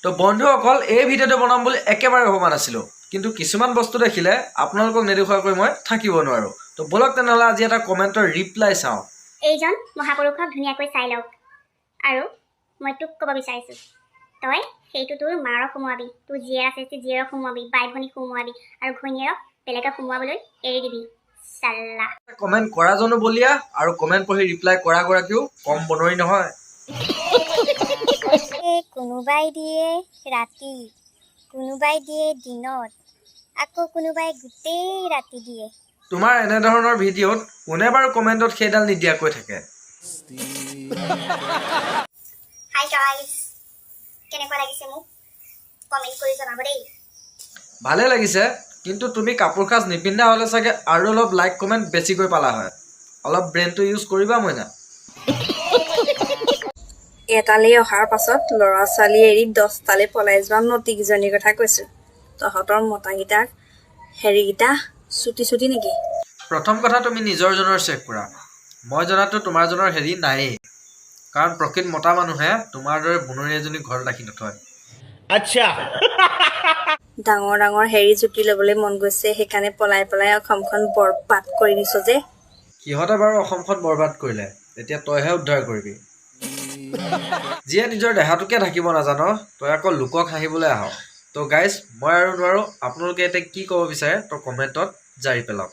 তো বন্ধুসকল এই ভিডিঅ'টো বনাম বুলি একেবাৰে ভবা নাছিলোঁ, কিন্তু কিছুমান বস্তু দেখিলে আপোনালোকক নেদেখুৱাকৈ মই থাকিব নোৱাৰোঁ। তো বলক তেনেহ'লে আজি এটা কমেণ্টৰ ৰিপ্লাই চাওঁ। এইজন মহাপুৰুষক ধুনীয়াকৈ চাই লওক, আৰু মই তোক ক'ব বিচাৰিছোঁ, তই সেইটো তোৰ মাৰক সোমোৱাবি, তোৰ জীয়েৰ আছে জীয়েৰক সোমোৱাবি, বাই ভনী সোমোৱাবি, আৰু ঘৈণীয়েৰক বেলেগক সোমোৱাবলৈ এৰি দিবি। চাল্লা। কমেণ্ট কৰাজনো বলিয়া আৰু কমেণ্ট পঢ়ি ৰিপ্লাই কৰাগৰাকীও কম বনৰি নহয়। কোনোবাই দিয়ে ৰাতি, কোনোবাই দিয়ে দিনত, আকৌ কোনোবাই গোটেই ৰাতি দিয়ে। তোমাৰ এনেধৰণৰ ভিডিঅ'ত কোনে বাৰু কমেণ্টত সেইডাল নিদিয়াকৈ থাকে? হাই গাইজ, কেনেকুৱা লাগিছে মোক কমেণ্ট কৰি জনাব দেই। ভালে লাগিছে, কিন্তু তুমি কাপোৰ সাজ নিপিন্ধা হ'লে চাগে আৰু অলপ লাইক কমেণ্ট বেছিকৈ পালা হয়। অলপ ব্ৰেইনটো ইউজ কৰিবা মইনা। এটালৈ অহাৰ পাছত ল'ৰা ছোৱালী এৰি 10টালৈ পলাই যোৱা নটিকেইজনীৰ কথা কৈছোঁ। তহঁতৰ মতাকেইটাক হেৰিকেইটা চুটি নেকি? প্ৰথম কথা তুমি নিজৰজনৰ চেক কৰা। মই জনাতো তোমাৰজনৰ হেৰি নায়েই, কাৰণ প্ৰকৃত মতা মানুহে তোমাৰ দৰে বনৰী এজনী ঘৰত ৰাখি নথয়। আচ্ছা। ডাঙৰ ডাঙৰ হেৰি জুতি ল'বলৈ মন গৈছে, সেইকাৰণে পলাই অসমখন বৰবাদ কৰি নিছ যে। সিহঁতে বাৰু অসমখন বৰবাদ কৰিলে, এতিয়া তইহে উদ্ধাৰ কৰিবি। যিয়ে নিজৰ দেহাটোকে ঢাকিব নাজান, তই আকৌ লোকক হাঁহিবলৈ আহ। তো গাইজ, মই আৰু নোৱাৰোঁ। আপোনালোকে এতিয়া কি ক'ব বিচাৰে তো কমেণ্টত জাৰি পেলাওক।